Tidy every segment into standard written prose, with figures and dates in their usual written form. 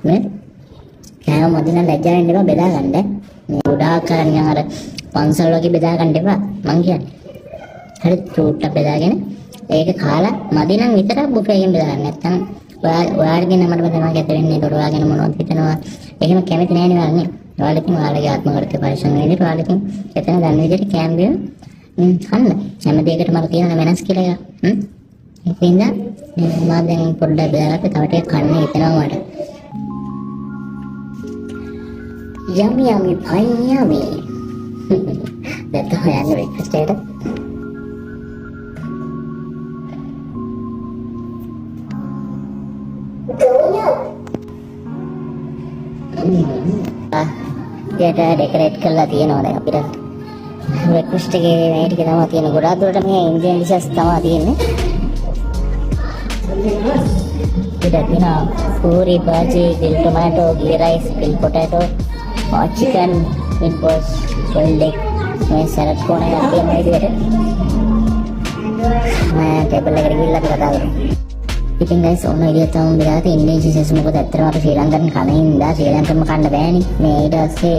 මේ කෑම මදි නම් ලැජ්ජාවෙන් ඉඳලා බෙදා ගන්න. මේ ගොඩාක් කරන් නිකන් අර පන්සල් වගේ බෙදා ගන්න එපා මං කියන්නේ. හරි චූට්ටක් බෙදාගෙන ඒක කාලා මදි නම් විතරක් බුෆේ එකෙන් බෙදා ගන්න. නැත්තම් ඔයාලගේ නමර බෙදනවා ගැත වෙන්නේ. ඒකට ඔයාගෙන මොනවද හිතනවා. එහෙම කැමති නැහැ නේ වන්නේ. ඔයාලකින් ඔයාලගේ ආත්මගත පරිශ්‍රම වෙන්නේ. ඔයාලකින් එතන ගන්න විදිහට කැම්බියම් කන්න. හැම දෙයකටම මම කියන වෙනස් කියලා එක. ඒකින්ද මම දැන් පොඩ්ඩක් බෙදාගත්ත තව ටිකක් කන්න හිතනවා මට. Yummy yummy fine yummy. That's how I know it. Stay there. Kita decorate කරලා තියෙනවා දැන් අපිට breakfast එකේ මේ ටික තමයි තියෙන ගොඩාක් දුරට මේ ඉන්දියන් dishes තමයි තියෙන්නේ. ඉතින් තියෙනවා puri bhaji, grilled tomato, ghee rice, grilled potato, hot chicken, meatballs, boiled egg, මේ salad කොන එකක් තියෙනවා විදිහට. මම ටේබල් එකට ගිහිල්ලා කතා කරමු. ඉතින් guys ඔන්න විදිහට තමයි බෙදාගත්ත ඉන්දියන් dishes මොකද ඇත්තටම අපි ශ්‍රී ලංකන් කනින්දා ශ්‍රී ලංකන්ම කන්න බෑනේ. මේ ඊට පස්සේ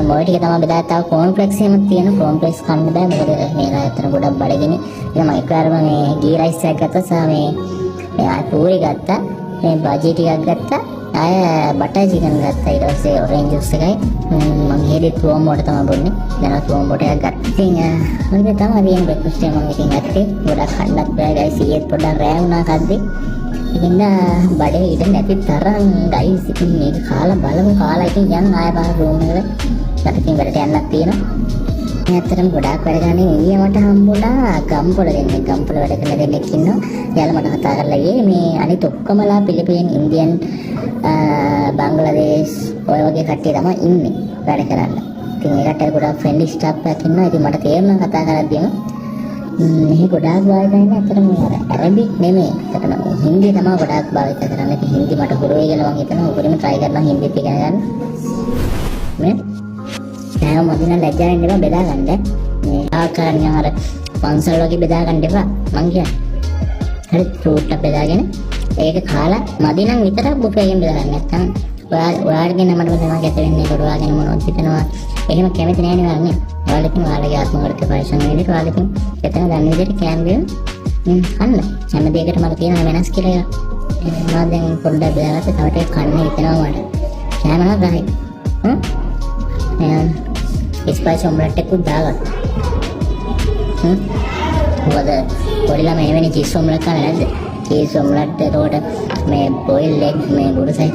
මොකද ටික තමයි බෙදාගත්තා cornflakes එහෙම තියෙන cornflakes කන්න බෑ මොකද මේලා ඇත්තට ගොඩක් බඩගිනි. ඉතින් මම එකවරම මේ ghee rice එකක් ගත්තා සහ මේ පූරි ගත්තා. මේ බජි ටිකක් ගත්තා. ආය බටර් චිකන් ගත්තා. ඊට පස්සේ orange juice එකයි මම හෙලි තුවම් වලට තමයි බොන්නේ. දැන් තුවම් වලට එකක් ගත්තා. ඉතින් හරිද තමයි මේ breakfast එක මම ඉතින් ගත්තේ. ගොඩක් කන්නත් බෑ guys. ඊයේත් පොඩ්ඩක් රෑ වුණා කද්දේ. ඉතින් බඩේ ඉඳ නැති තරම් guys ඉතින් මේක කාලා බලමු කාලා ඉතින් යන් ආය බාර රූම් එකට ඉතින් වැඩට යන්නත් තියෙනවා. මේ ඇත්තටම ගොඩාක් වැඩ ගන්න ඊයේ මට හම්බුණා ගම්පොළ දෙන්නේ. ගම්පොළ වැඩ කරන දෙන්නෙක් ඉන්නවා. එයාලා මට කතා කරලා ගියේ මේ අනිත් ඔක්කොමලා පිලිපින් ඉන්දියන් බංග්ලාදේශ් ඔය වගේ කට්ටිය තමයි ඉන්නේ වැඩ කරන්න. ඉතින් ඒකට ගොඩාක් ෆ්‍රෙන්ඩ්ලි ස්ටාෆ් එකක් ඉන්නවා. ඉතින් මට තේරුණා කතා කරද්දිම මේ ගොඩාක් භාවිත කරන්නේ ඇත්තටම ඇරබික් නෙමෙයි. ඇත්තටම හින්දි තමයි ගොඩාක් භාවිත කරන්නේ. ඉතින් හින්දි මට හුරු වෙයි කියලා මම හිතනවා. උඩින්ම try කරනවා හින්දිත් ඉගෙන ගන්න. මේ කෑම මදි නම් ලැජ්ජාවෙන් ඉඳලා බෙදා ගන්න. මේ ආකාර නිකන් අර පන්සල් වගේ බෙදා ගන්න එපා මං කියන්නේ. හරි චූට්ටක් බෙදාගෙන ඒක කාලා මදි නම් විතරක් බුෆේ එකෙන් බෙදා ගන්න. නැත්තම් ඔයාලගේ නමර බෙදනවා ගැත වෙන්නේ. ඒකට ඔයාගෙන මොනවද හිතනවා. එහෙම කැමති නැහැ නේ වන්නේ. ඔයාලකින් ඔයාලගේ ආත්මගත පරිශ්‍රම වෙන්නේ. ඔයාලකින් එතන ගන්න විදිහට කැම්බියම් කන්න. හැම දෙයකටම මම කියන වෙනස් කියලා එක. මම දැන් පොඩ්ඩක් බෙදාගත්ත තව ටිකක් කන්න හිතනවා මට. කෑම නම් ගහයි. ස්පයිස් ඔම්ලට් එකක් දාගත්තා. මොකද පොඩි ළමයි එවැනි චීස් ඔම්ලට් කන්නේ නැද්ද? චීස් ඔම්ලට් එතකොට මේ බොයිල් එග් මේ ගුරුසයි